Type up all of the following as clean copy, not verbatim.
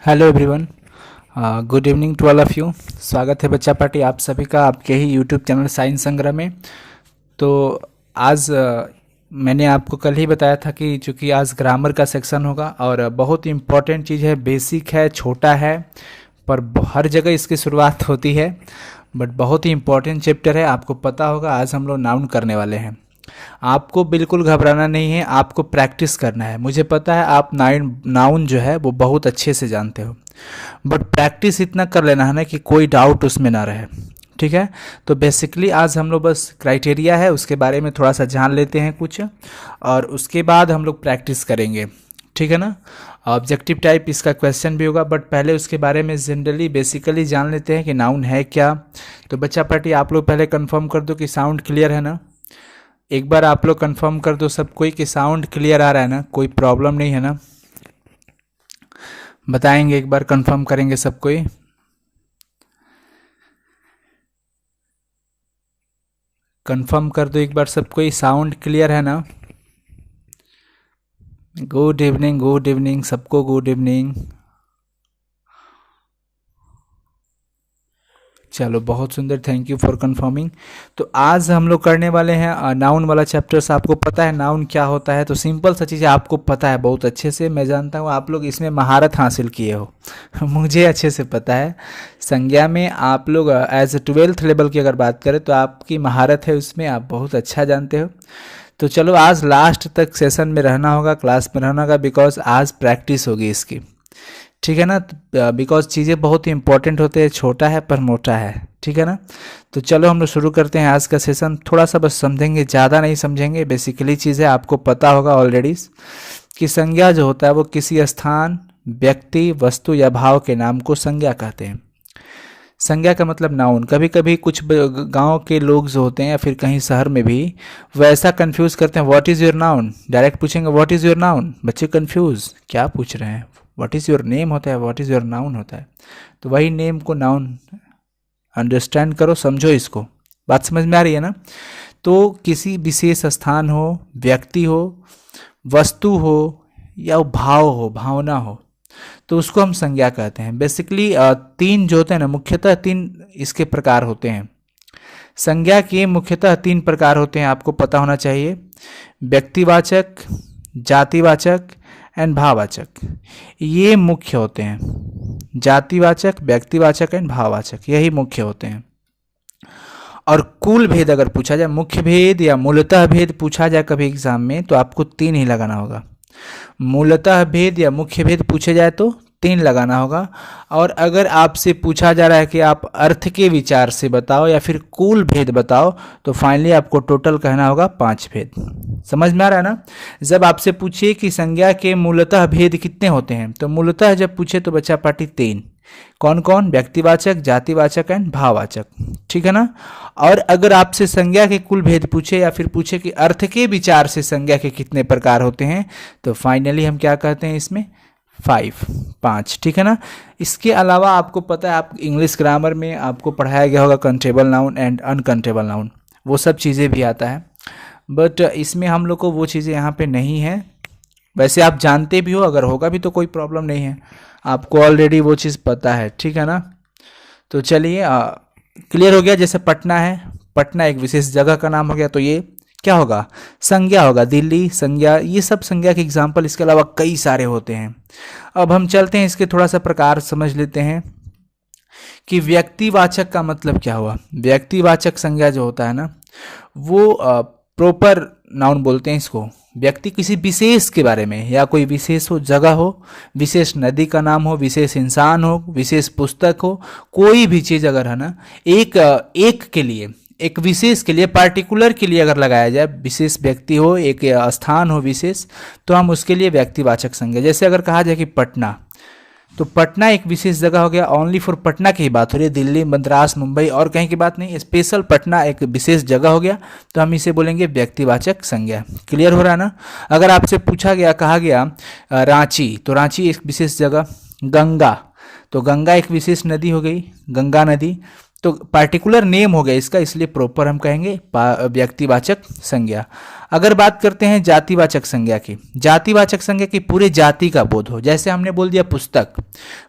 Hello everyone, good evening to all of you. स्वागत है बच्चा पार्टी आप सभी का आपके ही यूट्यूब चैनल साइंस संग्रह में। तो आज मैंने आपको कल ही बताया था कि चूँकि आज ग्रामर का सेक्शन होगा और बहुत ही इम्पॉर्टेंट चीज़ है, बेसिक है, छोटा है, पर हर जगह इसकी शुरुआत होती है, बट बहुत ही इम्पॉर्टेंट चैप्टर है। आपको पता होगा आज हम लोग नाउन करने वाले हैं। आपको बिल्कुल घबराना नहीं है, आपको प्रैक्टिस करना है। मुझे पता है आप नाउन जो है वो बहुत अच्छे से जानते हो, बट प्रैक्टिस इतना कर लेना है ना कि कोई डाउट उसमें ना रहे। ठीक है, तो बेसिकली आज हम लोग बस क्राइटेरिया है उसके बारे में थोड़ा सा जान लेते हैं कुछ, और उसके बाद हम लोग प्रैक्टिस करेंगे। ठीक है ना, ऑब्जेक्टिव टाइप इसका क्वेश्चन भी होगा, बट पहले उसके बारे में जनरली बेसिकली जान लेते हैं कि नाउन है क्या। तो बच्चा पार्टी आप लोग पहले कंफर्म कर दो कि साउंड क्लियर है ना। एक बार आप लोग कंफर्म कर दो सब कोई कि साउंड क्लियर आ रहा है ना, कोई प्रॉब्लम नहीं है ना। बताएंगे, एक बार कंफर्म करेंगे सब कोई। कंफर्म कर दो एक बार सब कोई, साउंड क्लियर है ना। गुड इवनिंग सबको, गुड इवनिंग। चलो बहुत सुंदर, थैंक यू फॉर कंफर्मिंग। तो आज हम लोग करने वाले हैं नाउन वाला चैप्टर्स। आपको पता है नाउन क्या होता है, तो सिंपल सा चीज़ आपको पता है बहुत अच्छे से। मैं जानता हूँ आप लोग इसमें महारत हासिल किए हो मुझे अच्छे से पता है। संज्ञा में आप लोग एज ए 12th लेवल की अगर बात करें तो आपकी महारत है उसमें, आप बहुत अच्छा जानते हो। तो चलो आज लास्ट तक सेशन में रहना होगा, क्लास में रहना होगा, बिकॉज आज प्रैक्टिस होगी इसकी। ठीक है ना, बिकॉज चीज़ें बहुत ही इंपॉर्टेंट होते हैं, छोटा है पर मोटा है। ठीक है ना, तो चलो हम लोग शुरू करते हैं आज का सेशन। थोड़ा सा बस समझेंगे, ज़्यादा नहीं समझेंगे। बेसिकली चीज़ें आपको पता होगा ऑलरेडी कि संज्ञा जो होता है वो किसी स्थान, व्यक्ति, वस्तु या भाव के नाम को संज्ञा कहते हैं। संज्ञा का मतलब नाउन। कभी कभी कुछ गांव के लोग जो होते हैं या फिर कहीं शहर में भी वो ऐसा कंफ्यूज करते हैं, what is your noun. Direct पूछेंगे व्हाट इज़ योर नाउन, बच्चे कंफ्यूज क्या पूछ रहे हैं। व्हाट इज़ योर नेम होता है, व्हाट इज़ योर नाउन होता है। तो वही नेम को नाउन अंडरस्टैंड करो, समझो इसको। बात समझ में आ रही है ना। तो किसी विशेष स्थान हो, व्यक्ति हो, वस्तु हो या भाव हो, भावना हो, तो उसको हम संज्ञा कहते हैं। बेसिकली तीन जो होते हैं ना, मुख्यतः तीन इसके प्रकार होते हैं। संज्ञा के मुख्यतः तीन प्रकार होते हैं, आपको पता होना चाहिए। व्यक्तिवाचक, जातिवाचक एंड भाववाचक, ये मुख्य होते हैं। जातिवाचक, व्यक्तिवाचक एंड भाववाचक, यही मुख्य होते हैं। और कुल भेद अगर पूछा जाए, मुख्य भेद या मूलतः भेद पूछा जाए कभी एग्जाम में, तो आपको 3 ही लगाना होगा। मूलतः भेद या मुख्य भेद पूछे जाए तो 3 लगाना होगा। और अगर आपसे पूछा जा रहा है कि आप अर्थ के विचार से बताओ या फिर कुल भेद बताओ, तो फाइनली आपको टोटल कहना होगा 5 भेद। समझ में आ रहा है ना। जब आपसे पूछिए कि संज्ञा के मूलतः भेद कितने होते हैं, तो मूलतः जब पूछे तो बच्चा पार्टी 3। कौन कौन? व्यक्तिवाचक, जातिवाचक एंड भाववाचक। ठीक है ना। और अगर आपसे संज्ञा के कुल भेद पूछे या फिर पूछे कि अर्थ के विचार से संज्ञा के कितने प्रकार होते हैं, तो फाइनली हम क्या कहते हैं इसमें? 5। ठीक है ना। इसके अलावा आपको पता है, आप इंग्लिश ग्रामर में आपको पढ़ाया गया होगा कंट्रेबल नाउन एंड अनकंट्रेबल नाउन, वो सब चीज़ें भी आता है, बट इसमें हम लोग को वो चीज़ें यहाँ पे नहीं है। वैसे आप जानते भी हो, अगर होगा भी तो कोई प्रॉब्लम नहीं है, आपको ऑलरेडी वो चीज़ पता है। ठीक है ना। तो चलिए क्लियर हो गया। जैसे पटना है, पटना एक विशेष जगह का नाम हो गया, तो ये क्या होगा? संज्ञा होगा। दिल्ली संज्ञा, ये सब संज्ञा के एग्जाम्पल। इसके अलावा कई सारे होते हैं। अब हम चलते हैं इसके थोड़ा सा प्रकार समझ लेते हैं कि व्यक्तिवाचक का मतलब क्या हुआ। व्यक्तिवाचक संज्ञा जो होता है ना, वो प्रॉपर नाउन बोलते हैं इसको। व्यक्ति किसी विशेष के बारे में, या कोई विशेष हो, जगह हो, विशेष नदी का नाम हो, विशेष इंसान हो, विशेष पुस्तक हो, कोई भी चीज़ अगर है ना, एक के लिए, एक विशेष के लिए, पार्टिकुलर के लिए अगर लगाया जाए, विशेष व्यक्ति हो, एक स्थान हो विशेष, तो हम उसके लिए व्यक्तिवाचक संज्ञा। जैसे अगर कहा जाए कि पटना, तो पटना एक विशेष जगह हो गया, ओनली फॉर पटना की ही बात हो रही है, दिल्ली, मद्रास, मुंबई और कहीं की बात नहीं, स्पेशल पटना एक विशेष जगह हो गया, तो हम इसे बोलेंगे व्यक्तिवाचक संज्ञा। क्लियर हो रहा है ना। अगर आपसे पूछा गया, कहा गया रांची, तो रांची एक विशेष जगह। गंगा, तो गंगा एक विशेष नदी हो गई, गंगा नदी। तो पार्टिकुलर नेम हो गया इसका, इसलिए प्रॉपर हम कहेंगे व्यक्तिवाचक संज्ञा। अगर बात करते हैं जातिवाचक संज्ञा की, जातिवाचक संज्ञा की पूरे जाति का बोध हो। जैसे हमने बोल दिया पुस्तक,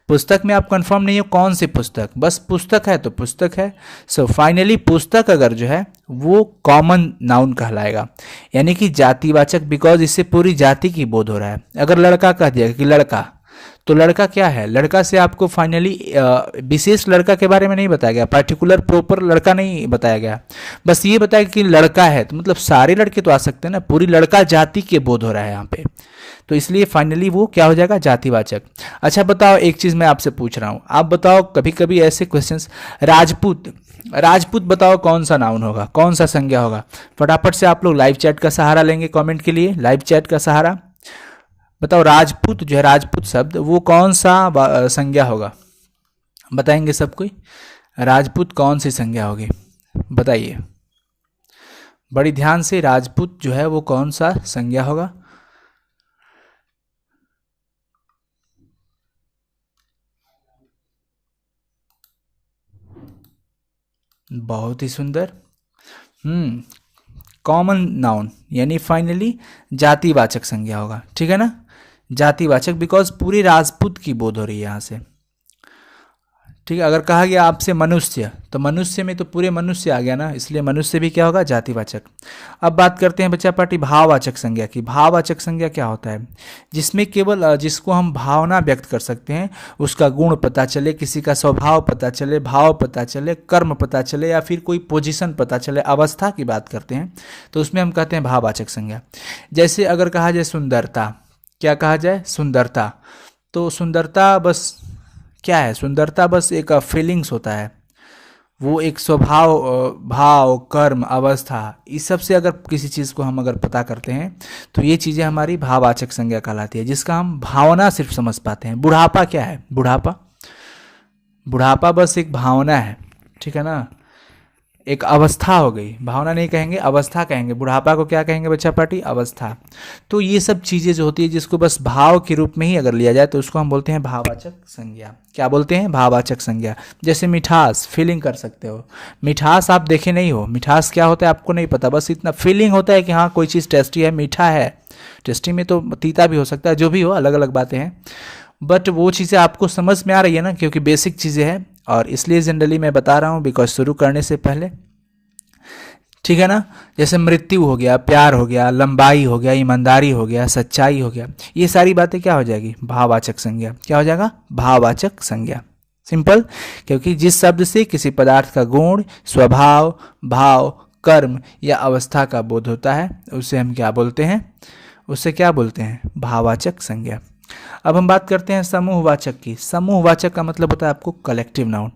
पुस्तक में आप कंफर्म नहीं हो कौन सी पुस्तक, बस पुस्तक है तो पुस्तक है। सो फाइनली पुस्तक अगर जो है वो कॉमन नाउन कहलाएगा, यानी कि जातिवाचक, बिकॉज इससे पूरी जाति की बोध हो रहा है। अगर लड़का कह दिया कि लड़का, तो लड़का क्या है, लड़का से आपको फाइनली विशेष लड़का के बारे में नहीं बताया गया, पार्टिकुलर प्रॉपर लड़का नहीं बताया गया, बस ये बताया कि लड़का है, तो मतलब सारे लड़के तो आ सकते हैं ना, पूरी लड़का जाति के बोध हो रहा है यहाँ पे, तो इसलिए फाइनली वो क्या हो जाएगा, जातिवाचक। अच्छा बताओ, एक चीज़ मैं आपसे पूछ रहा हूँ, आप बताओ कभी कभी ऐसे क्वेश्चंस, राजपूत, राजपूत बताओ कौन सा नाउन होगा, कौन सा संज्ञा होगा। फटाफट से आप लोग लाइव चैट का सहारा लेंगे कमेंट के लिए, लाइव चैट का सहारा बताओ। राजपूत जो है, राजपूत शब्द वो कौन सा संज्ञा होगा, बताएंगे सब कोई। राजपूत कौन सी संज्ञा होगी बताइए बड़ी ध्यान से, राजपूत जो है वो कौन सा संज्ञा होगा। बहुत ही सुंदर। कॉमन नाउन यानी फाइनली जातिवाचक संज्ञा होगा, ठीक है ना, जातिवाचक, बिकॉज पूरी राजपूत की बोध हो रही है यहाँ से, ठीक है। अगर कहा गया आपसे मनुष्य, तो मनुष्य में तो पूरे मनुष्य आ गया ना, इसलिए मनुष्य भी क्या होगा, जातिवाचक। अब बात करते हैं बच्चा पार्टी भाववाचक संज्ञा की। भाववाचक संज्ञा क्या होता है, जिसमें केवल जिसको हम भावना व्यक्त कर सकते हैं, उसका गुण पता चले, किसी का स्वभाव पता चले, भाव पता चले, कर्म पता चले, या फिर कोई पोजीशन पता चले, अवस्था की बात करते हैं, तो उसमें हम कहते हैं भाववाचक संज्ञा। जैसे अगर कहा जाए सुंदरता, क्या कहा जाए, सुंदरता, तो सुंदरता बस क्या है, सुंदरता बस एक फीलिंग्स होता है, वो एक स्वभाव, भाव, कर्म, अवस्था, इस सब से अगर किसी चीज़ को हम अगर पता करते हैं तो ये चीज़ें हमारी भाववाचक संज्ञा कहलाती है, जिसका हम भावना सिर्फ समझ पाते हैं। बुढ़ापा क्या है, बुढ़ापा, बुढ़ापा बस एक भावना है, ठीक है ना, एक अवस्था हो गई, भावना नहीं कहेंगे, अवस्था कहेंगे। बुढ़ापा को क्या कहेंगे बच्चा पार्टी, अवस्था। तो ये सब चीज़ें जो होती है जिसको बस भाव के रूप में ही अगर लिया जाए तो उसको हम बोलते हैं भाववाचक संज्ञा। क्या बोलते हैं, भाववाचक संज्ञा। जैसे मिठास, फीलिंग कर सकते हो, मिठास आप देखे नहीं हो, मिठास क्या होता है आपको नहीं पता, बस इतना फीलिंग होता है कि हाँ कोई चीज़ टेस्टी है, मीठा है, टेस्टी में तो तीता भी हो सकता है, जो भी हो, अलग अलग बातें हैं, बट वो चीज़ें आपको समझ में आ रही है ना, क्योंकि बेसिक चीज़ें हैं, और इसलिए जनरली मैं बता रहा हूँ बिकॉज शुरू करने से पहले, ठीक है ना। जैसे मृत्यु हो गया, प्यार हो गया, लंबाई हो गया, ईमानदारी हो गया, सच्चाई हो गया, ये सारी बातें क्या हो जाएगी, भाववाचक संज्ञा। क्या हो जाएगा, भाववाचक संज्ञा। सिंपल, क्योंकि जिस शब्द से किसी पदार्थ का गुण, स्वभाव, भाव, कर्म या अवस्था का बोध होता है उसे हम क्या बोलते हैं, उसे क्या बोलते हैं, भाववाचक संज्ञा। अब हम बात करते हैं समूहवाचक की। समूहवाचक का मतलब होता है आपको कलेक्टिव नाउन।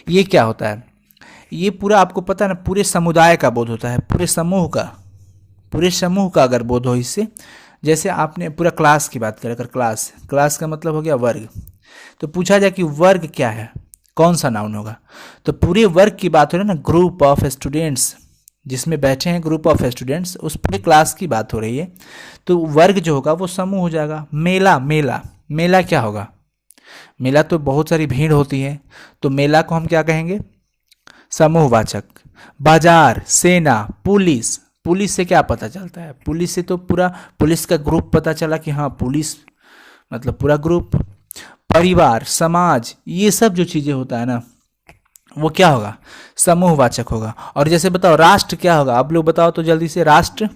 ये क्या होता है, ये पूरा आपको पता है ना, पूरे समुदाय का बोध होता है, पूरे समूह का, पूरे समूह का अगर बोध हो इससे। जैसे आपने पूरा क्लास की बात करें, अगर क्लास, क्लास का मतलब हो गया वर्ग, तो पूछा जाए कि वर्ग क्या है, कौन सा नाउन होगा, तो पूरे वर्ग की बात हो रही है ना, ग्रुप ऑफ स्टूडेंट्स, जिसमें बैठे हैं ग्रुप ऑफ स्टूडेंट्स, उस पूरे क्लास की बात हो रही है, तो वर्ग जो होगा वो समूह हो जाएगा। मेला, मेला, मेला क्या होगा, मेला तो बहुत सारी भीड़ होती है, तो मेला को हम क्या कहेंगे, समूहवाचक। बाजार, सेना, पुलिस, पुलिस से क्या पता चलता है, पुलिस से तो पूरा पुलिस का ग्रुप पता चला कि हाँ पुलिस मतलब पूरा ग्रुप। परिवार, समाज, ये सब जो चीज़ें होता है ना वो क्या होगा, समूहवाचक होगा। और जैसे बताओ राष्ट्र क्या होगा, आप लोग बताओ तो जल्दी से, राष्ट्र,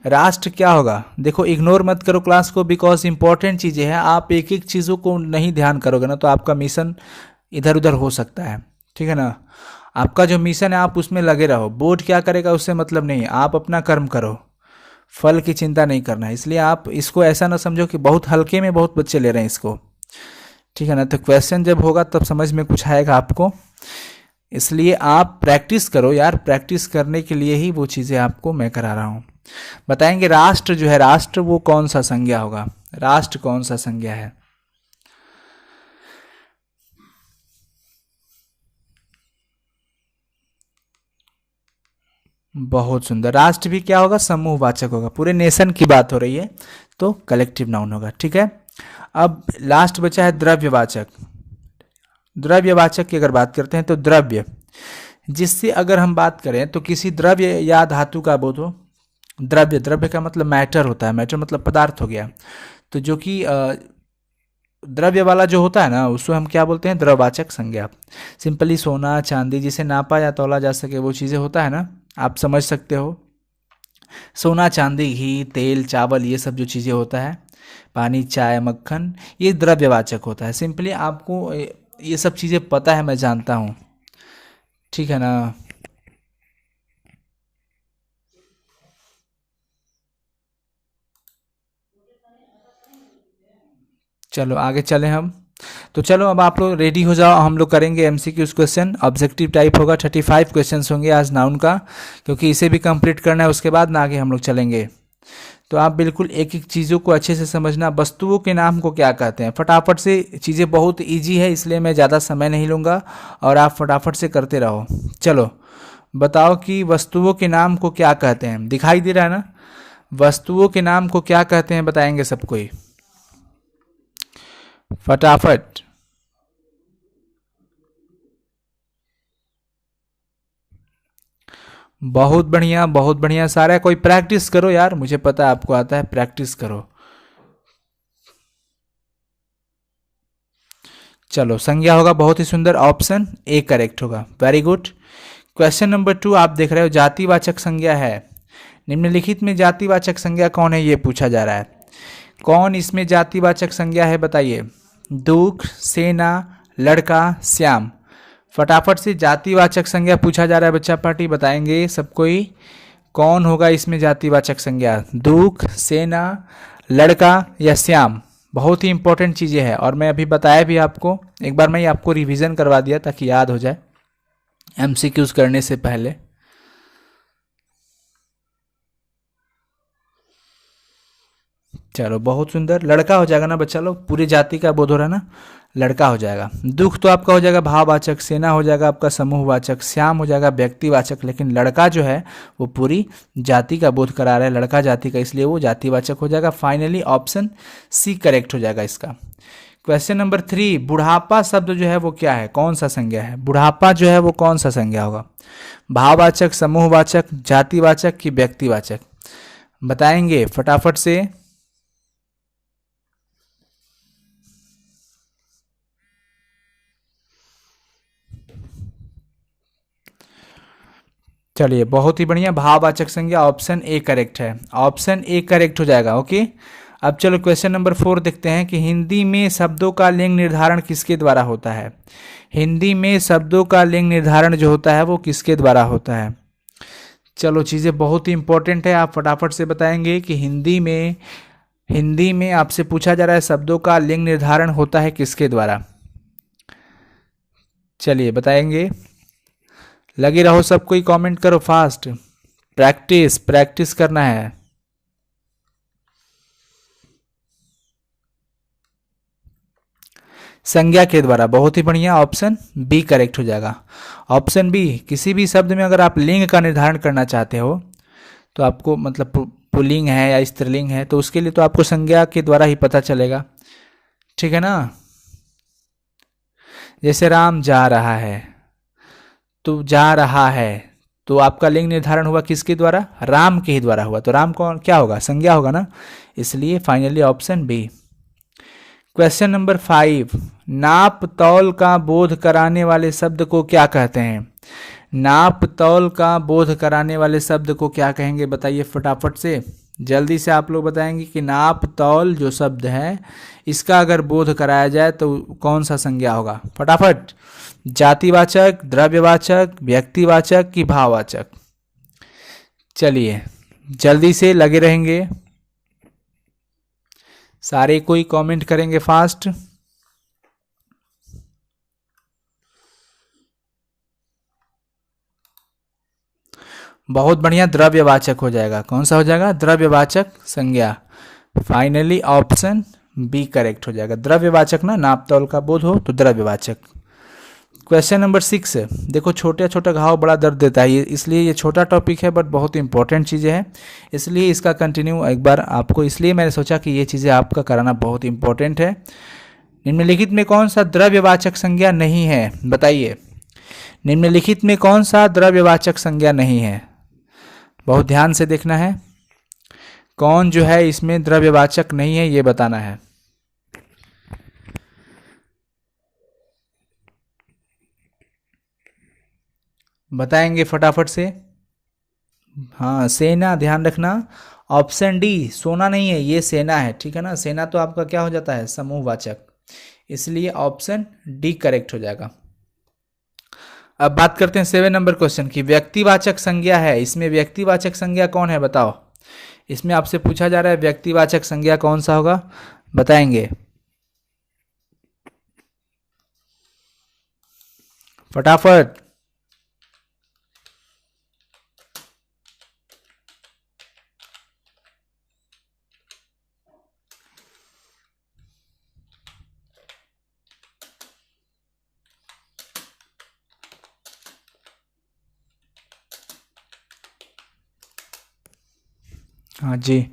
राष्ट्र क्या होगा। देखो इग्नोर मत करो क्लास को, बिकॉज इंपॉर्टेंट चीज़ें हैं, आप एक एक चीज़ों को नहीं ध्यान करोगे ना तो आपका मिशन इधर उधर हो सकता है, ठीक है ना। आपका जो मिशन है आप उसमें लगे रहो, बोर्ड क्या करेगा उससे मतलब नहीं है, आप अपना कर्म करो, फल की चिंता नहीं करना है। इसलिए आप इसको ऐसा ना समझो कि बहुत हल्के में बहुत बच्चे ले रहे हैं इसको, ठीक है ना। तो क्वेश्चन जब होगा तब समझ में कुछ आएगा आपको, इसलिए आप प्रैक्टिस करो यार, प्रैक्टिस करने के लिए ही वो चीज़ें आपको मैं करा रहा हूँ। बताएंगे राष्ट्र जो है, राष्ट्र वो कौन सा संज्ञा होगा, राष्ट्र कौन सा संज्ञा है। बहुत सुंदर, राष्ट्र भी क्या होगा, समूहवाचक होगा, पूरे नेशन की बात हो रही है तो कलेक्टिव नाउन होगा, ठीक है। अब लास्ट बचा है द्रव्यवाचक। द्रव्यवाचक की अगर बात करते हैं तो द्रव्य, जिससे अगर हम बात करें तो किसी द्रव्य या धातु का बोध हो, द्रव्य, द्रव्य का मतलब मैटर होता है, मैटर मतलब पदार्थ हो गया, तो जो कि द्रव्य वाला जो होता है ना उसको हम क्या बोलते हैं, द्रववाचक संज्ञा। सिंपली सोना चांदी जिसे नापा या तौला जा सके वो चीज़ें होता है ना, आप समझ सकते हो। सोना चांदी घी तेल चावल ये सब जो चीज़ें होता है, पानी चाय मक्खन, ये द्रव्यवाचक होता है। सिंपली आपको ये सब चीज़ें पता है, मैं जानता हूँ, ठीक है ना। चलो आगे चलें हम। तो चलो अब आप लोग रेडी हो जाओ, हम लोग करेंगे एमसीक्यूज क्वेश्चन, ऑब्जेक्टिव टाइप होगा, 35 क्वेश्चंस होंगे आज नाउन का, क्योंकि इसे भी कंप्लीट करना है, उसके बाद ना आगे हम लोग चलेंगे। तो आप बिल्कुल एक एक चीज़ों को अच्छे से समझना। वस्तुओं के नाम को क्या कहते हैं, फटाफट से, चीज़ें बहुत इजी है इसलिए मैं ज़्यादा समय नहीं लूँगा और आप फटाफट से करते रहो। चलो बताओ कि वस्तुओं के नाम को क्या कहते हैं, दिखाई दे रहा है ना, वस्तुओं के नाम को क्या कहते हैं, बताएंगे सब कोई फटाफट। बहुत बढ़िया बहुत बढ़िया, सारा कोई प्रैक्टिस करो यार, मुझे पता है आपको आता है, प्रैक्टिस करो। चलो संज्ञा होगा, बहुत ही सुंदर, ऑप्शन ए करेक्ट होगा, वेरी गुड। क्वेश्चन नंबर 2 आप देख रहे हो, जातिवाचक संज्ञा है, निम्नलिखित में जातिवाचक संज्ञा कौन है, ये पूछा जा रहा है। कौन इसमें जातिवाचक संज्ञा है बताइए, दुख सेना लड़का श्याम। फटाफट से जातिवाचक संज्ञा पूछा जा रहा है बच्चा पार्टी, बताएंगे सब कोई कौन होगा इसमें जातिवाचक संज्ञा, दुख सेना लड़का या श्याम। बहुत ही इंपॉर्टेंट चीज़ें हैं और मैं अभी बताया भी आपको, एक बार मैं आपको रिवीजन करवा दिया ताकि याद हो जाए एमसीक्यूज करने से पहले। चलो बहुत सुंदर, लड़का हो जाएगा ना बच्चा लोग, पूरी जाति का बोध हो रहा है ना, लड़का हो जाएगा। दुख तो आपका हो जाएगा भाववाचक, सेना हो जाएगा आपका समूहवाचक, श्याम हो जाएगा व्यक्तिवाचक, लेकिन लड़का जो है वो पूरी जाति का बोध करा रहा है, लड़का जाति का, इसलिए वो जातिवाचक हो जाएगा। फाइनली ऑप्शन सी करेक्ट हो जाएगा इसका। क्वेश्चन नंबर 3, बुढ़ापा शब्द जो है वो क्या है, कौन सा संज्ञा है, बुढ़ापा जो है वो कौन सा संज्ञा होगा, भाववाचक समूहवाचक जातिवाचक कि व्यक्तिवाचक, बताएंगे फटाफट से। चलिए बहुत ही बढ़िया, भाववाचक संज्ञा, ऑप्शन ए करेक्ट है, ऑप्शन ए करेक्ट हो जाएगा। ओके अब चलो क्वेश्चन नंबर 4 देखते हैं कि हिंदी में शब्दों का लिंग निर्धारण किसके द्वारा होता है, हिंदी में शब्दों का लिंग निर्धारण जो होता है वो किसके द्वारा होता है। चलो चीज़ें बहुत ही इंपॉर्टेंट है, आप फटाफट से बताएंगे कि हिंदी में आपसे पूछा जा रहा है शब्दों का लिंग निर्धारण होता है किसके द्वारा, चलिए बताएंगे, लगे रहो सब कोई, कमेंट करो फास्ट, प्रैक्टिस प्रैक्टिस करना है। संज्ञा के द्वारा, बहुत ही बढ़िया, ऑप्शन बी करेक्ट हो जाएगा। ऑप्शन बी, किसी भी शब्द में अगर आप लिंग का निर्धारण करना चाहते हो तो आपको मतलब पुल्लिंग है या स्त्रीलिंग है तो उसके लिए तो आपको संज्ञा के द्वारा ही पता चलेगा, ठीक है ना। जैसे राम जा रहा है, तो जा रहा है, तो आपका लिंग निर्धारण हुआ किसके द्वारा, राम के ही द्वारा हुआ, तो राम कौन क्या होगा, संज्ञा होगा ना, इसलिए finally option B. Question number 5, नाप तौल का बोध कराने वाले शब्द को क्या कहते हैं, नाप तौल का बोध कराने वाले शब्द को क्या कहेंगे, बताइए फटाफट से, जल्दी से आप लोग बताएंगे कि नाप तौल जो शब्द है इसका अगर बोध कराया जाए तो कौन सा संज्ञा होगा, फटाफट, जातिवाचक द्रव्यवाचक व्यक्तिवाचक कि भाववाचक। चलिए जल्दी से लगे रहेंगे, सारे कोई कमेंट करेंगे फास्ट। बहुत बढ़िया, द्रव्यवाचक हो जाएगा, कौन सा हो जाएगा, द्रव्यवाचक संज्ञा, फाइनली ऑप्शन बी करेक्ट हो जाएगा, द्रव्यवाचक ना, नापतौल का बोध हो तो द्रव्यवाचक। क्वेश्चन नंबर 6, देखो छोटा छोटा घाव बड़ा दर्द देता है, इसलिए ये छोटा टॉपिक है बट बहुत इंपॉर्टेंट चीज़ें हैं, इसलिए इसका कंटिन्यू एक बार आपको, इसलिए मैंने सोचा कि ये चीज़ें आपका कराना बहुत इंपॉर्टेंट है। निम्नलिखित में कौन सा द्रव्यवाचक संज्ञा नहीं है, बताइए, निम्नलिखित में कौन सा द्रव्यवाचक संज्ञा नहीं है? बहुत ध्यान से देखना है, कौन जो है इसमें द्रव्यवाचक नहीं है ये बताना है। बताएंगे फटाफट से। हाँ, सेना, ध्यान रखना। ऑप्शन डी सोना नहीं है, ये सेना है, ठीक है ना। सेना तो आपका क्या हो जाता है, समूहवाचक, इसलिए ऑप्शन डी करेक्ट हो जाएगा। अब बात करते हैं 7 नंबर क्वेश्चन की। व्यक्तिवाचक संज्ञा है, इसमें व्यक्तिवाचक संज्ञा कौन है बताओ। इसमें आपसे पूछा जा रहा है व्यक्तिवाचक संज्ञा कौन सा होगा, बताएंगे फटाफट। हाँ जी,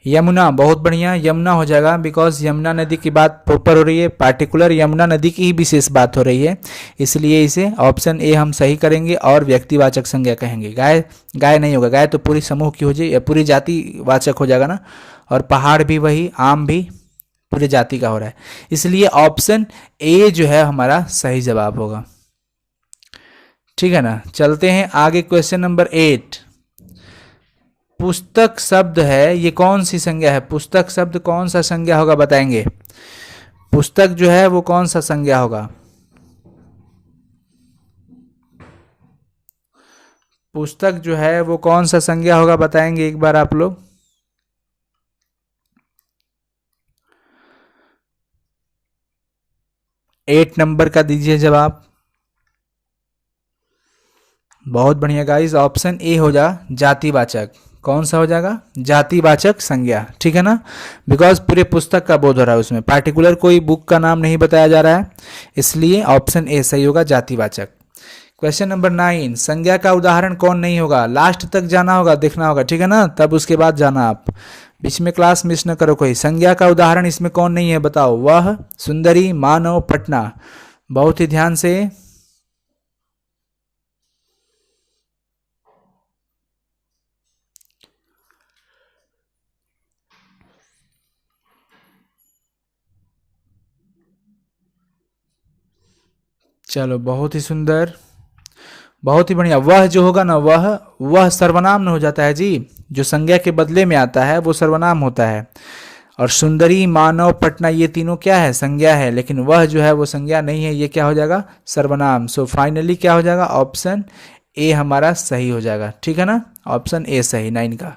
यमुना, बहुत बढ़िया, यमुना हो जाएगा, बिकॉज यमुना नदी की बात प्रॉपर हो रही है, पार्टिकुलर यमुना नदी की ही विशेष बात हो रही है, इसलिए इसे ऑप्शन ए हम सही करेंगे और व्यक्तिवाचक संज्ञा कहेंगे। गाय, गाय नहीं होगा, गाय तो पूरी समूह की हो जाए या पूरी जाति वाचक हो जाएगा ना, और पहाड़ भी वही, आम भी पूरी जाति का हो रहा है, इसलिए ऑप्शन ए जो है हमारा सही जवाब होगा। ठीक है ना, चलते हैं आगे। क्वेश्चन नंबर 8, पुस्तक शब्द है, ये कौन सी संज्ञा है? पुस्तक शब्द कौन सा संज्ञा होगा, बताएंगे। पुस्तक जो है वो कौन सा संज्ञा होगा? पुस्तक जो है वो कौन सा संज्ञा होगा, बताएंगे एक बार आप लोग। एट नंबर का दीजिए जवाब। बहुत बढ़िया गाइस, ऑप्शन ए हो जा, जातिवाचक। कौन सा हो जाएगा? जातिवाचक संज्ञा, ठीक है ना, बिकॉज पूरे पुस्तक का बोध हो रहा है, उसमें पार्टिकुलर कोई बुक का नाम नहीं बताया जा रहा है, इसलिए ऑप्शन ए सही होगा, जातिवाचक। क्वेश्चन नंबर 9, संज्ञा का उदाहरण कौन नहीं होगा? लास्ट तक जाना होगा, देखना होगा, ठीक है ना, तब उसके बाद जाना, आप बीच में क्लास मिस न करो कोई। संज्ञा का उदाहरण इसमें कौन नहीं है बताओ? वह, सुंदरी, मानव, पटना। बहुत ही ध्यान से। चलो, बहुत ही सुंदर, बहुत ही बढ़िया। वह जो होगा ना, वह सर्वनाम न हो जाता है जी, जो संज्ञा के बदले में आता है वो सर्वनाम होता है। और सुंदरी, मानव, पटना ये तीनों क्या है? संज्ञा है, लेकिन वह जो है वो संज्ञा नहीं है, ये क्या हो जाएगा? सर्वनाम। सो फाइनली क्या हो जाएगा? ऑप्शन ए हमारा सही हो जाएगा, ठीक है ना, ऑप्शन ए सही। 9 का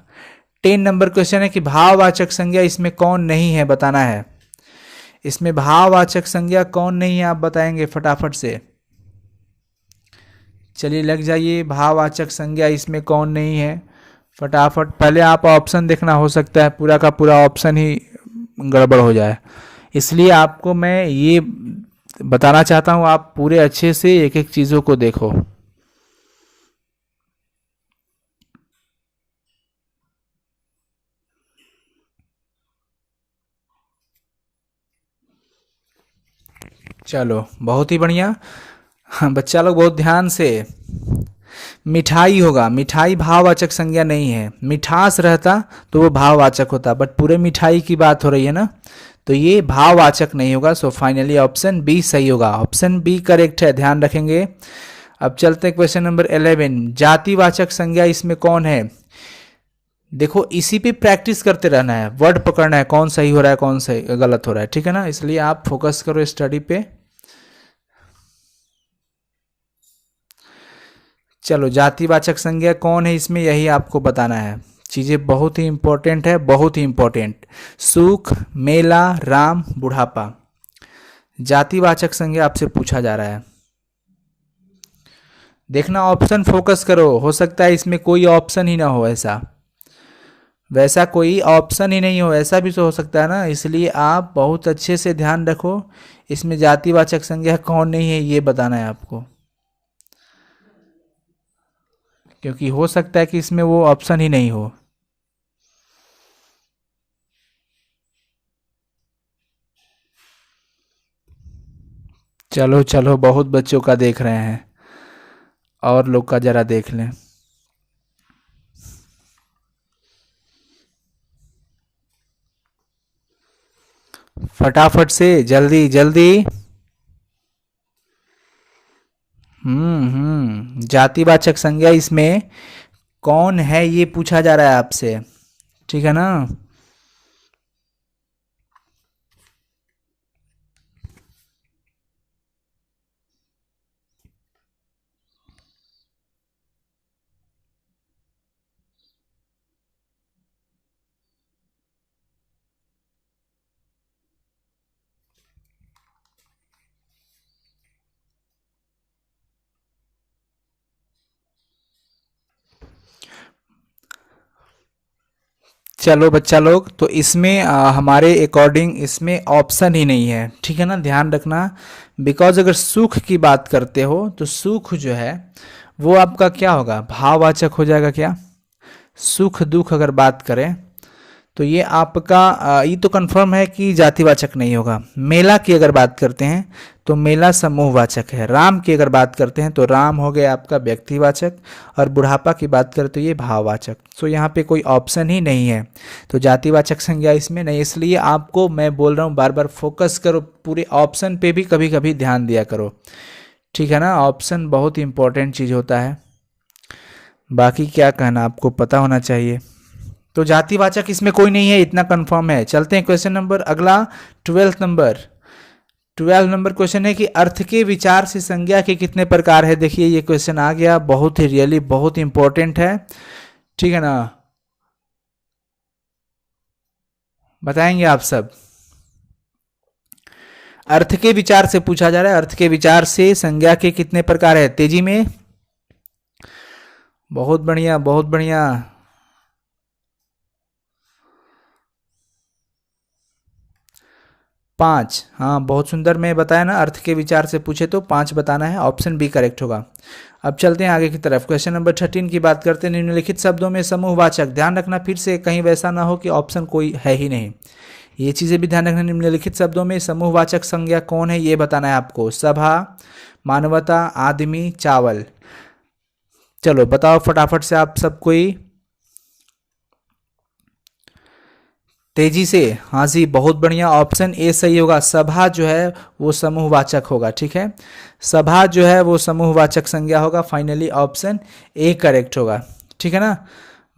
10 नंबर क्वेश्चन है कि भाववाचक संज्ञा इसमें कौन नहीं है, बताना है। इसमें भाववाचक संज्ञा कौन नहीं है, आप बताएंगे फटाफट से। चलिए लग जाइए, भाववाचक संज्ञा इसमें कौन नहीं है, फटाफट। पहले आप ऑप्शन देखना, हो सकता है पूरा का पूरा ऑप्शन ही गड़बड़ हो जाए, इसलिए आपको मैं ये बताना चाहता हूँ, आप पूरे अच्छे से एक एक चीज़ों को देखो। चलो, बहुत ही बढ़िया। हाँ, बच्चा लोग बहुत ध्यान से। मिठाई होगा, मिठाई भाववाचक संज्ञा नहीं है, मिठास रहता तो वो भाववाचक होता, बट पूरे मिठाई की बात हो रही है ना, तो ये भाववाचक नहीं होगा। सो फाइनली ऑप्शन बी सही होगा, ऑप्शन बी करेक्ट है, ध्यान रखेंगे। अब चलते हैं क्वेश्चन नंबर 11, जातिवाचक संज्ञा इसमें कौन है? देखो, इसी पे प्रैक्टिस करते रहना है, वर्ड पकड़ना है, कौन सही हो रहा है कौन सही गलत हो रहा है, ठीक है ना, इसलिए आप फोकस करो स्टडी पे। चलो, जातिवाचक संज्ञा कौन है इसमें, यही आपको बताना है। चीज़ें बहुत ही इंपॉर्टेंट है, बहुत ही इंपॉर्टेंट। सुख, मेला, राम, बुढ़ापा, जातिवाचक संज्ञा आपसे पूछा जा रहा है। देखना, ऑप्शन फोकस करो, हो सकता है इसमें कोई ऑप्शन ही ना हो, ऐसा वैसा कोई ऑप्शन ही नहीं हो, ऐसा भी तो हो सकता है ना, इसलिए आप बहुत अच्छे से ध्यान रखो, इसमें जातिवाचक संज्ञा कौन नहीं है ये बताना है आपको, क्योंकि हो सकता है कि इसमें वो ऑप्शन ही नहीं हो। चलो चलो, बहुत बच्चों का देख रहे हैं, और लोग का जरा देख लें। फटाफट से, जल्दी जल्दी। जातिवाचक संज्ञा इसमें कौन है ये पूछा जा रहा है आपसे, ठीक है ना। चलो बच्चा लोग, तो इसमें हमारे अकॉर्डिंग इसमें ऑप्शन ही नहीं है, ठीक है ना, ध्यान रखना। बिकॉज अगर सुख की बात करते हो तो सुख जो है वो आपका क्या होगा, भाववाचक हो जाएगा क्या। सुख दुख अगर बात करें तो ये आपका ये तो कंफर्म है कि जातिवाचक नहीं होगा। मेला की अगर बात करते हैं तो मेला समूहवाचक है। राम की अगर बात करते हैं तो राम हो गया आपका व्यक्तिवाचक। और बुढ़ापा की बात करें तो ये भाववाचक। सो यहाँ पे कोई ऑप्शन ही नहीं है, तो जातिवाचक संज्ञा इसमें नहीं। इसलिए आपको मैं बोल रहा हूँ बार बार फोकस करो, पूरे ऑप्शन पे भी कभी कभी ध्यान दिया करो, ठीक है ना। ऑप्शन बहुत इंपॉर्टेंट चीज़ होता है। बाकी क्या कहना आपको पता होना चाहिए। तो जातिवाचक इसमें कोई नहीं है, इतना कंफर्म है। चलते हैं क्वेश्चन नंबर अगला, 12 नंबर क्वेश्चन है कि अर्थ के विचार से संज्ञा के कितने प्रकार है। देखिए ये क्वेश्चन आ गया, बहुत ही रियली बहुत इंपॉर्टेंट है, ठीक है ना। बताएंगे आप सब। अर्थ के विचार से पूछा जा रहा है, अर्थ के विचार से संज्ञा के कितने प्रकार है, तेजी में। बहुत बढ़िया बहुत बढ़िया। 5, हाँ बहुत सुंदर। मैं बताया ना, अर्थ के विचार से पूछे तो 5 बताना है, ऑप्शन बी करेक्ट होगा। अब चलते हैं आगे की तरफ। क्वेश्चन नंबर 13 की बात करते हैं। निम्नलिखित शब्दों में समूहवाचक, ध्यान रखना फिर से कहीं वैसा ना हो कि ऑप्शन कोई है ही नहीं, ये चीज़ें भी ध्यान रखना। निम्नलिखित शब्दों में समूहवाचक संज्ञा कौन है ये बताना है आपको। सभा, मानवता, आदमी, चावल। चलो बताओ फटाफट से आप सब कोई, तेजी से। हाँ जी बहुत बढ़िया, ऑप्शन ए सही होगा। सभा जो है वो समूहवाचक होगा, ठीक है। सभा जो है वो समूहवाचक संज्ञा होगा। फाइनली ऑप्शन ए करेक्ट होगा, ठीक है ना।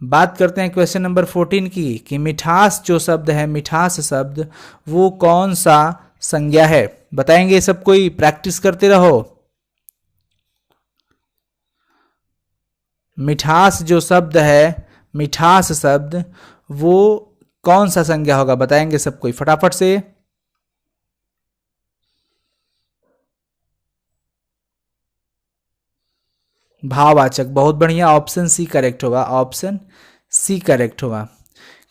बात करते हैं क्वेश्चन नंबर 14 की, कि मिठास जो शब्द है, मिठास शब्द वो कौन सा संज्ञा है। बताएंगे सब कोई, प्रैक्टिस करते रहो। मिठास जो शब्द है, मिठास शब्द वो कौन सा संज्ञा होगा, बताएंगे सब कोई फटाफट से। भाववाचक, बहुत बढ़िया, ऑप्शन सी करेक्ट होगा, ऑप्शन सी करेक्ट होगा।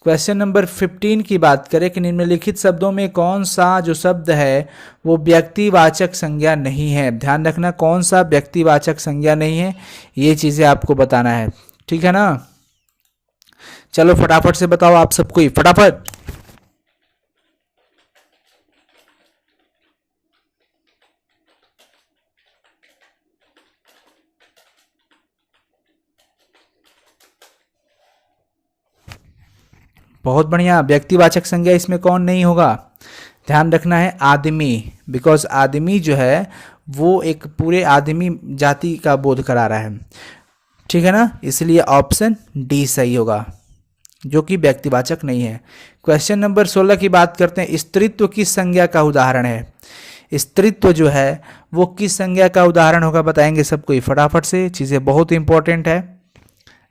क्वेश्चन नंबर 15 की बात करें कि निम्नलिखित शब्दों में कौन सा जो शब्द है वो व्यक्तिवाचक संज्ञा नहीं है। ध्यान रखना कौन सा व्यक्तिवाचक संज्ञा नहीं है, ये चीजें आपको बताना है, ठीक है ना। चलो फटाफट से बताओ आप सब कोई, फटाफट। बहुत बढ़िया, व्यक्तिवाचक संज्ञा इसमें कौन नहीं होगा, ध्यान रखना है आदमी। बिकॉज आदमी जो है वो एक पूरे आदमी जाति का बोध करा रहा है, ठीक है ना। इसलिए ऑप्शन डी सही होगा, जो कि व्यक्तिवाचक नहीं है। क्वेश्चन नंबर 16 की बात करते हैं। स्त्रीत्व किस संज्ञा का उदाहरण है। स्त्रीत्व जो है वो किस संज्ञा का उदाहरण होगा, बताएंगे सब कोई फटाफट से, चीजें बहुत इंपॉर्टेंट है।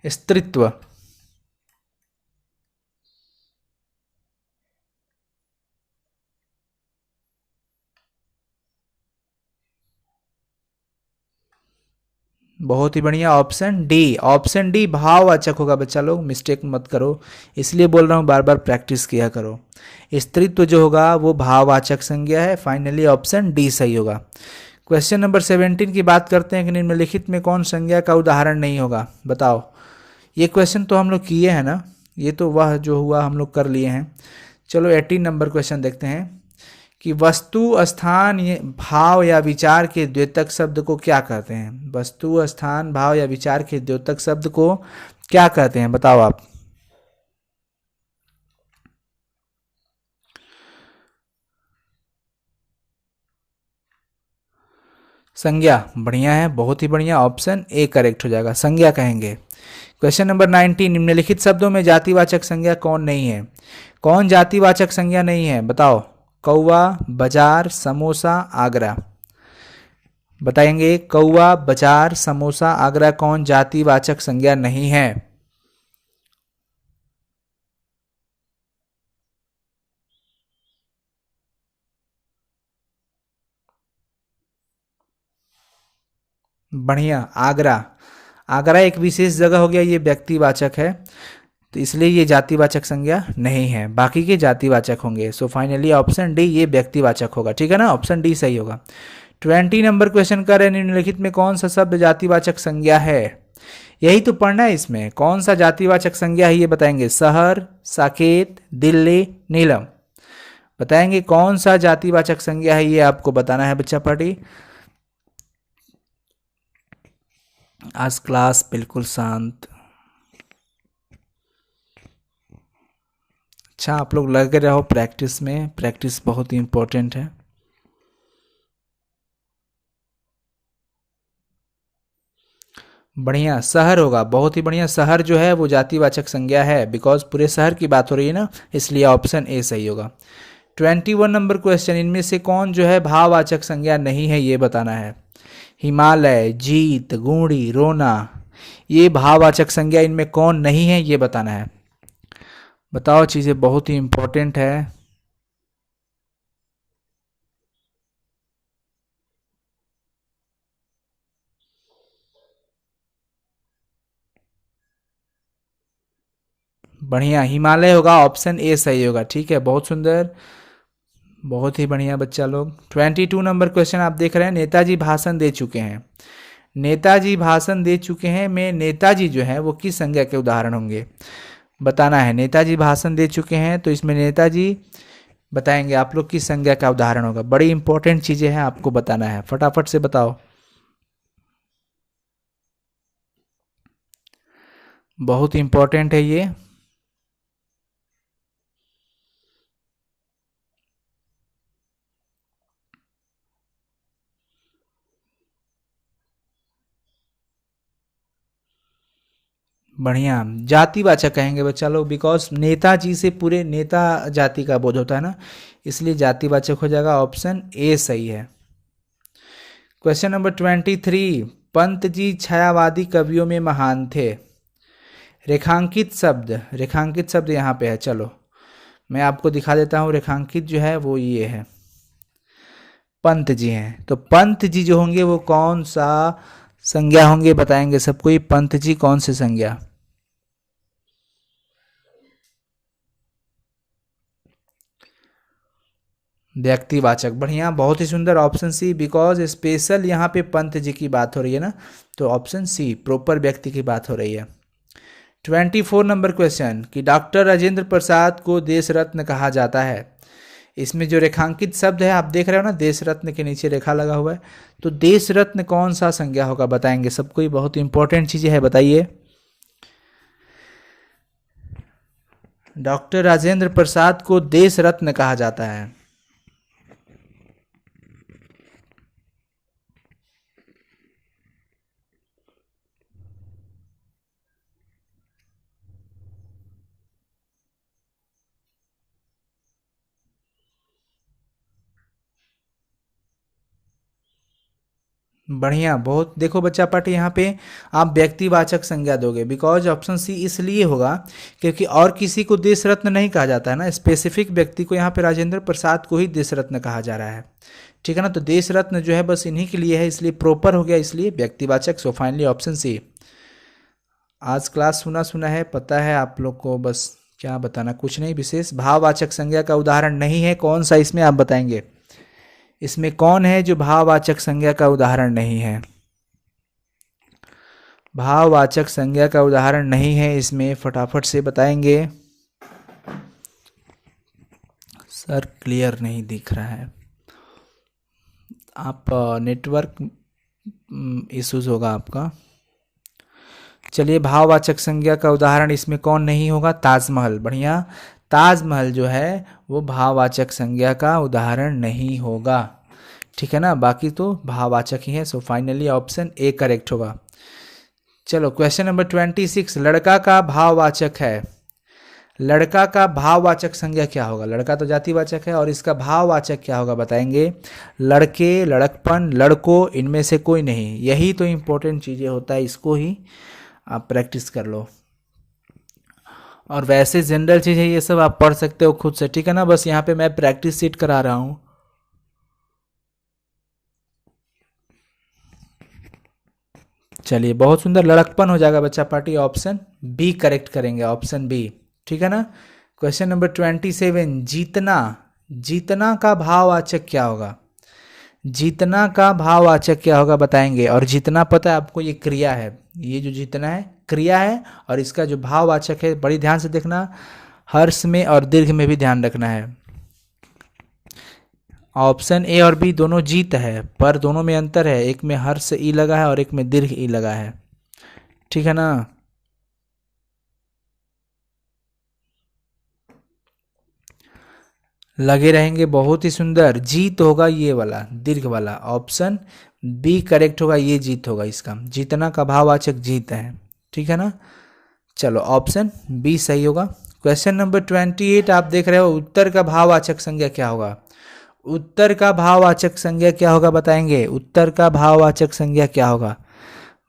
स्त्रीत्व, बहुत ही बढ़िया, ऑप्शन डी, ऑप्शन डी भाववाचक होगा। बच्चा लोग मिस्टेक मत करो, इसलिए बोल रहा हूँ बार बार प्रैक्टिस किया करो। स्त्रीत्व जो होगा वो भाववाचक संज्ञा है। फाइनली ऑप्शन डी सही होगा। क्वेश्चन नंबर 17 की बात करते हैं कि निम्नलिखित में कौन संज्ञा का उदाहरण नहीं होगा, बताओ। ये क्वेश्चन तो हम लोग किए हैं ना, ये तो वह जो हुआ हम लोग कर लिए हैं। चलो 18 नंबर क्वेश्चन देखते हैं कि वस्तु स्थान भाव या विचार के द्योतक शब्द को क्या कहते हैं? वस्तु स्थान भाव या विचार के द्योतक शब्द को क्या कहते हैं, बताओ आप। संज्ञा, बढ़िया है, बहुत ही बढ़िया, ऑप्शन ए करेक्ट हो जाएगा, संज्ञा कहेंगे। क्वेश्चन नंबर 19, निम्नलिखित शब्दों में जातिवाचक संज्ञा कौन नहीं है? कौन जातिवाचक संज्ञा नहीं है, बताओ। कौवा, बाजार, समोसा, आगरा। बताएंगे कौवा, बाजार, समोसा, आगरा कौन जातिवाचक संज्ञा नहीं है? बढ़िया, आगरा। आगरा एक विशेष जगह हो गया, ये व्यक्तिवाचक है, तो इसलिए ये जातिवाचक संज्ञा नहीं है, बाकी के जातिवाचक होंगे। सो फाइनली ऑप्शन डी ये व्यक्तिवाचक होगा, ठीक है ना, ऑप्शन डी सही होगा। 20 नंबर क्वेश्चन कर रहे हैं, निम्नलिखित में कौन सा शब्द जातिवाचक संज्ञा है? यही तो पढ़ना है इसमें, कौन सा जातिवाचक संज्ञा है ये बताएंगे। शहर, साकेत, दिल्ली, नीलम। बताएंगे कौन सा जातिवाचक संज्ञा है, ये आपको बताना है बच्चा पार्टी। आज क्लास बिल्कुल शांत। अच्छा, आप लोग लगे रहो प्रैक्टिस में, प्रैक्टिस बहुत ही इंपॉर्टेंट है। बढ़िया, शहर होगा, बहुत ही बढ़िया, शहर जो है वो जातिवाचक संज्ञा है, बिकॉज पूरे शहर की बात हो रही है ना, इसलिए ऑप्शन ए सही होगा। 21 नंबर क्वेश्चन, इनमें से कौन जो है भाववाचक संज्ञा नहीं है, ये बताना है। हिमालय, जीत, गूढ़ी, रोना, ये भाववाचक संज्ञा इनमें कौन नहीं है, ये बताना है। बताओ, चीज़ें बहुत ही इंपॉर्टेंट है। बढ़िया, हिमालय होगा, ऑप्शन ए सही होगा, ठीक है, बहुत सुंदर, बहुत ही बढ़िया बच्चा लोग। 22 नंबर क्वेश्चन आप देख रहे हैं, नेताजी भाषण दे चुके हैं। नेताजी भाषण दे चुके हैं में नेताजी जो है वो किस संज्ञा के उदाहरण होंगे, बताना है। नेताजी भाषण दे चुके हैं, तो इसमें नेताजी बताएंगे आप लोग किस संज्ञा का उदाहरण होगा। बड़ी इंपॉर्टेंट चीज़ें हैं, आपको बताना है, फटाफट से बताओ। बहुत इंपॉर्टेंट है ये। बढ़िया, जातिवाचक कहेंगे बच्चा लोग, बिकॉज नेताजी से पूरे नेता जाति का बोध होता है ना, इसलिए जातिवाचक हो जाएगा, ऑप्शन ए सही है। क्वेश्चन नंबर 23, पंत जी छायावादी कवियों में महान थे। रेखांकित शब्द यहाँ पे है, चलो मैं आपको दिखा देता हूँ। रेखांकित जो है वो ये है, पंत जी हैं, तो पंत जी जो होंगे वो कौन सा संज्ञा होंगे, बताएंगे सबको। ये पंत जी कौन सी संज्ञा? व्यक्तिवाचक, बढ़िया, बहुत ही सुंदर, ऑप्शन सी, बिकॉज स्पेशल यहाँ पे पंत जी की बात हो रही है ना, तो ऑप्शन सी प्रॉपर व्यक्ति की बात हो रही है। 24 नंबर क्वेश्चन, कि डॉक्टर राजेंद्र प्रसाद को देश रत्न कहा जाता है। इसमें जो रेखांकित शब्द है आप देख रहे हो ना, देश रत्न के नीचे रेखा लगा हुआ है, तो देश रत्न कौन सा संज्ञा होगा, बताएंगे सबको, ये बहुत इंपॉर्टेंट चीजें है, बताइए। डॉक्टर राजेंद्र प्रसाद को देश रत्न कहा जाता है। बढ़िया, बहुत, देखो बच्चा पार्टी यहाँ पे आप व्यक्तिवाचक संज्ञा दोगे, बिकॉज ऑप्शन सी इसलिए होगा क्योंकि और किसी को देश रत्न नहीं कहा जाता है ना, स्पेसिफिक व्यक्ति को यहाँ पे राजेंद्र प्रसाद को ही देश रत्न कहा जा रहा है, ठीक है ना, तो देश रत्न जो है बस इन्हीं के लिए है, इसलिए प्रॉपर हो गया, इसलिए व्यक्तिवाचक। So finally option C. आज क्लास सुना सुना है, पता है आप लोग को, बस क्या बताना, कुछ नहीं विशेष। भाववाचक संज्ञा का उदाहरण नहीं है, कौन सा इसमें आप बताएंगे। इसमें कौन है जो भाववाचक संज्ञा का उदाहरण नहीं है? भाववाचक संज्ञा का उदाहरण नहीं है इसमें, फटाफट से बताएंगे। सर क्लियर नहीं दिख रहा है, आप नेटवर्क इश्यूज होगा आपका। चलिए, भाववाचक संज्ञा का उदाहरण इसमें कौन नहीं होगा? ताजमहल। बढ़िया, ताजमहल जो है वो भाववाचक संज्ञा का उदाहरण नहीं होगा, ठीक है ना। बाकी तो भाववाचक ही है, so finally option A correct होगा। चलो क्वेश्चन नंबर 26, लड़का का भाववाचक है। लड़का का भाववाचक संज्ञा क्या होगा? लड़का तो जातिवाचक है और इसका भाववाचक क्या होगा बताएंगे? लड़के, लड़कपन, लड़कों, इनमें से कोई नहीं। यही तो इम्पोर्टेंट चीज़ें होता है, इसको ही आप प्रैक्टिस कर लो। और वैसे जनरल चीज़ है, ये सब आप पढ़ सकते हो खुद से, ठीक है ना। बस यहाँ पे मैं प्रैक्टिस सीट करा रहा हूँ। चलिए, बहुत सुंदर, लड़कपन हो जाएगा बच्चा पार्टी। ऑप्शन बी करेक्ट करेंगे, ऑप्शन बी, ठीक है ना। क्वेश्चन नंबर 27, जीतना। जीतना का भाववाचक क्या होगा? जीतना का भाववाचक क्या होगा बताएंगे? और जीतना पता है आपको, ये क्रिया है। ये जो जीतना है क्रिया है, और इसका जो भाववाचक है बड़ी ध्यान से देखना, हर्ष में और दीर्घ में भी ध्यान रखना है। ऑप्शन ए और बी दोनों जीत है, पर दोनों में अंतर है, एक में हर्ष ई लगा है और एक में दीर्घ ई लगा है, ठीक है ना। लगे रहेंगे, बहुत ही सुंदर। जीत होगा ये वाला, दीर्घ वाला, ऑप्शन बी करेक्ट होगा, ये जीत होगा इसका। जीतना का भाववाचक जीत है, ठीक है ना। चलो ऑप्शन बी सही होगा। क्वेश्चन नंबर 28 आप देख रहे हो, उत्तर का भाववाचक संज्ञा क्या होगा? उत्तर का भाववाचक संज्ञा क्या होगा बताएंगे? उत्तर का भाववाचक संज्ञा क्या होगा?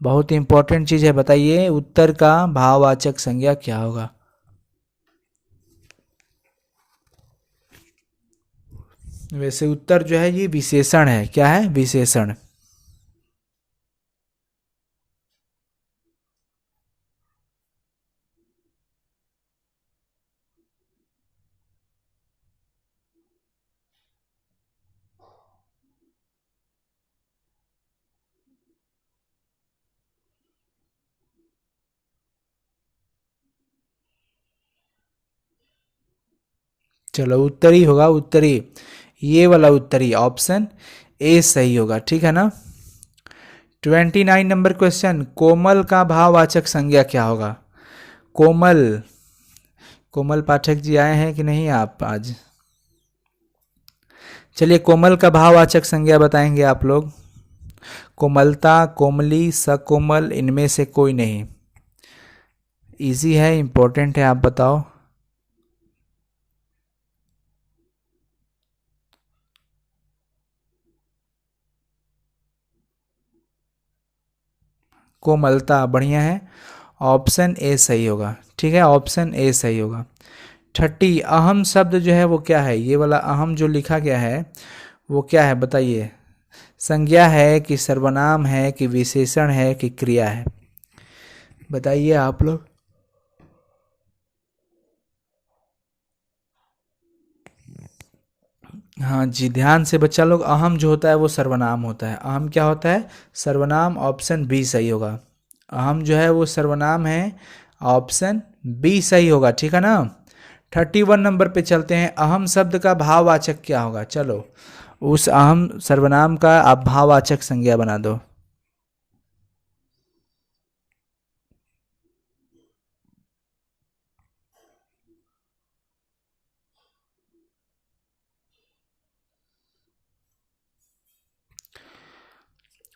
बहुत इंपॉर्टेंट चीज है, बताइए उत्तर का भाववाचक संज्ञा क्या होगा? वैसे उत्तर जो है ये विशेषण है, क्या है? विशेषण। चलो उत्तरी होगा, उत्तरी, ये वाला उत्तरी, ऑप्शन ए सही होगा, ठीक है ना। 29 नंबर क्वेश्चन, कोमल का भाववाचक संज्ञा क्या होगा? कोमल, कोमल पाठक जी आए हैं कि नहीं आप आज? चलिए, कोमल का भाववाचक संज्ञा बताएंगे आप लोग। कोमलता, कोमली, सकोमल, इनमें से कोई नहीं। इजी है, इंपॉर्टेंट है, आप बताओ। कोमलता, बढ़िया है, ऑप्शन ए सही होगा, ठीक है, ऑप्शन ए सही होगा। 30, अहम शब्द जो है वो क्या है? ये वाला अहम जो लिखा गया है वो क्या है बताइए? संज्ञा है कि सर्वनाम है कि विशेषण है कि क्रिया है? बताइए आप लोग। हाँ जी, ध्यान से बच्चा लोग, अहम जो होता है वो सर्वनाम होता है। अहम क्या होता है? सर्वनाम, ऑप्शन बी सही होगा। अहम जो है वो सर्वनाम है, ऑप्शन बी सही होगा, ठीक है ना। 31 नंबर पे चलते हैं, अहम शब्द का भाववाचक क्या होगा? चलो, उस अहम सर्वनाम का आप भाववाचक संज्ञा बना दो।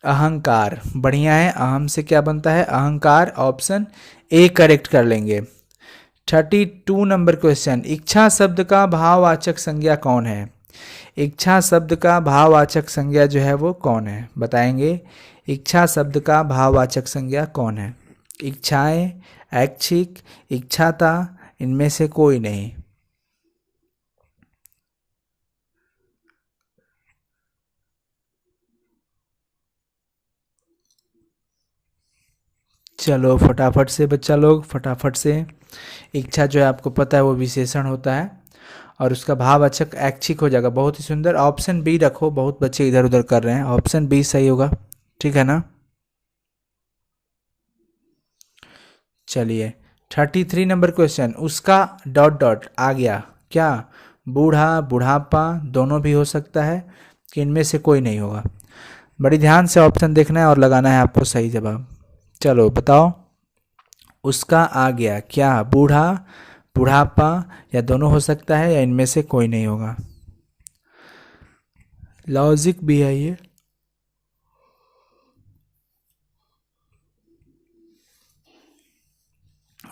अहंकार, बढ़िया है, अहम से क्या बनता है? अहंकार, ऑप्शन ए करेक्ट कर लेंगे। 32 नंबर क्वेश्चन, इच्छा शब्द का भाववाचक संज्ञा कौन है? इच्छा शब्द का भाववाचक संज्ञा जो है वो कौन है बताएंगे? इच्छा शब्द का भाववाचक संज्ञा कौन है? इच्छाएं, ऐच्छिक, इच्छाता, इनमें से कोई नहीं। चलो फटाफट से बच्चा लोग, फटाफट से। इच्छा जो है आपको पता है वो विशेषण होता है, और उसका भाववाचक ऐच्छिक हो जाएगा। बहुत ही सुंदर, ऑप्शन बी रखो, बहुत बच्चे इधर उधर कर रहे हैं, ऑप्शन बी सही होगा, ठीक है ना। चलिए 33 नंबर क्वेश्चन, उसका डॉट डॉट आ गया क्या? बूढ़ा, बुढ़ापा दोनों भी हो सकता है कि इनमें से कोई नहीं होगा। बड़ी ध्यान से ऑप्शन देखना है और लगाना है आपको सही जवाब। चलो बताओ, उसका आ गया क्या, बूढ़ा, बुढ़ापा, या दोनों हो सकता है या इनमें से कोई नहीं होगा। लॉजिक भी है ये।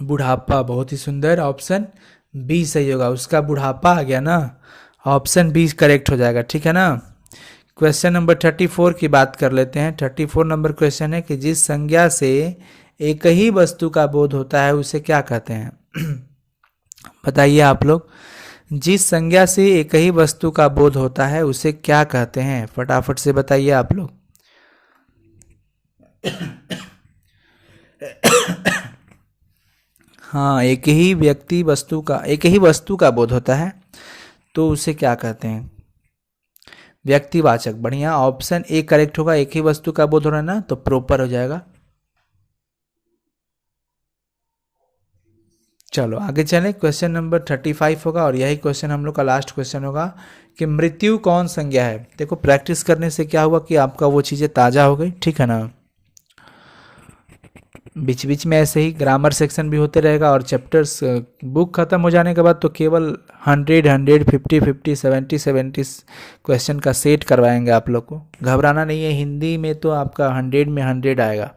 बुढ़ापा, बहुत ही सुंदर, ऑप्शन बी सही होगा, उसका बुढ़ापा आ गया ना, ऑप्शन बी करेक्ट हो जाएगा, ठीक है ना। क्वेश्चन नंबर 34 की बात कर लेते हैं। 34 नंबर क्वेश्चन है कि जिस संज्ञा से एक ही वस्तु का बोध होता है उसे क्या कहते हैं। बताइए आप लोग, जिस संज्ञा से एक ही वस्तु का बोध होता है उसे क्या कहते हैं, फटाफट से बताइए आप लोग। हाँ, एक ही वस्तु का बोध होता है तो उसे क्या कहते हैं। व्यक्तिवाचक, बढ़िया, ऑप्शन ए करेक्ट होगा, एक ही वस्तु का बोध हो रहा है ना, तो प्रॉपर हो जाएगा। चलो आगे चलें, क्वेश्चन नंबर 35 होगा और यही क्वेश्चन हम लोग का लास्ट क्वेश्चन होगा कि मृत्यु कौन संज्ञा है। देखो प्रैक्टिस करने से क्या हुआ कि आपका वो चीज़ें ताज़ा हो गई, ठीक है ना। बीच बीच में ऐसे ही ग्रामर सेक्शन भी होते रहेगा और चैप्टर्स बुक खत्म हो जाने के बाद तो केवल 100, 50, 50, 70 क्वेश्चन का सेट करवाएंगे आप लोग को। घबराना नहीं है, हिंदी में तो आपका 100 में 100 आएगा,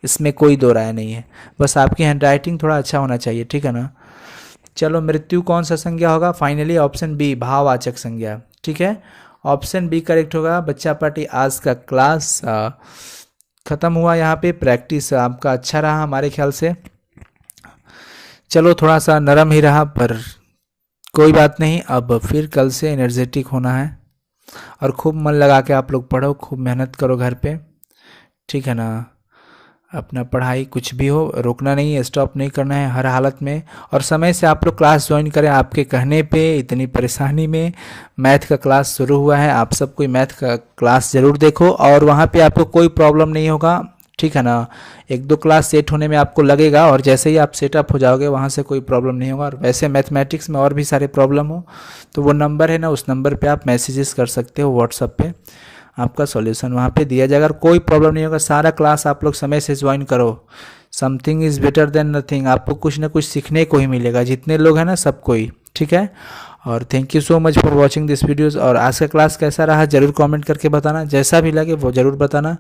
इसमें कोई दो राय नहीं है, बस आपकी हैंड राइटिंग थोड़ा अच्छा होना चाहिए, ठीक है ना। चलो, मृत्यु कौन सा संज्ञा होगा, फाइनली ऑप्शन बी, भाववाचक संज्ञा, ठीक है। ऑप्शन बी करेक्ट होगा। बच्चा पार्टी आज का क्लास ख़त्म हुआ, यहाँ पे प्रैक्टिस आपका अच्छा रहा हमारे ख्याल से। चलो थोड़ा सा नरम ही रहा पर कोई बात नहीं, अब फिर कल से एनर्जेटिक होना है और खूब मन लगा के आप लोग पढ़ो, खूब मेहनत करो घर पे, ठीक है ना। अपना पढ़ाई कुछ भी हो रोकना नहीं है, स्टॉप नहीं करना है हर हालत में, और समय से आप लोग क्लास ज्वाइन करें। आपके कहने पे इतनी परेशानी में मैथ का क्लास शुरू हुआ है, आप सब कोई मैथ का क्लास ज़रूर देखो और वहाँ पे आपको कोई प्रॉब्लम नहीं होगा, ठीक है ना। एक दो क्लास सेट होने में आपको लगेगा और जैसे ही आप सेटअप हो जाओगे वहाँ से कोई प्रॉब्लम नहीं होगा। और वैसे मैथमेटिक्स में और भी सारे प्रॉब्लम हो तो वो नंबर है ना, उस नंबर पे आप मैसेजेस कर सकते हो व्हाट्सअप पे, आपका सॉल्यूशन वहाँ पे दिया जाएगा। अगर कोई प्रॉब्लम नहीं होगा, सारा क्लास आप लोग समय से ज्वाइन करो। Something is better than nothing, आपको कुछ ना कुछ सीखने को ही मिलेगा, जितने लोग हैं ना सबको ही, ठीक है। और thank you so much for watching this videos. और आज का क्लास कैसा रहा ज़रूर कमेंट करके बताना, जैसा भी लगे वो ज़रूर बताना।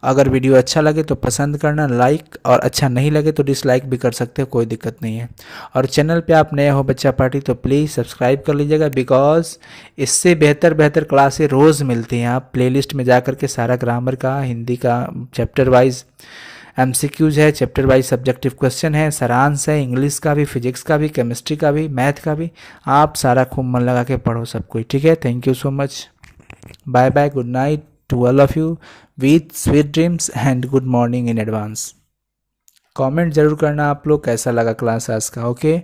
अगर वीडियो अच्छा लगे तो पसंद करना, लाइक, और अच्छा नहीं लगे तो डिसलाइक भी कर सकते हो, कोई दिक्कत नहीं है। और चैनल पे आप नए हो बच्चा पार्टी तो प्लीज़ सब्सक्राइब कर लीजिएगा, बिकॉज इससे बेहतर बेहतर क्लासें रोज़ मिलती हैं। आप प्लेलिस्ट में जा कर के सारा ग्रामर का, हिंदी का, चैप्टर वाइज एमसीक्यूज है, चैप्टर वाइज सब्जेक्टिव क्वेश्चन है, सारांश है, इंग्लिश का भी, फिजिक्स का भी, केमिस्ट्री का भी, मैथ का भी। आप सारा खूब मन लगा के पढ़ो सब कोई, ठीक है। Thank you so much, bye bye, good night to all of you, with sweet dreams and good morning in advance. Comment जरूर करना आप लोग कैसा लगा क्लास आज का, ओके।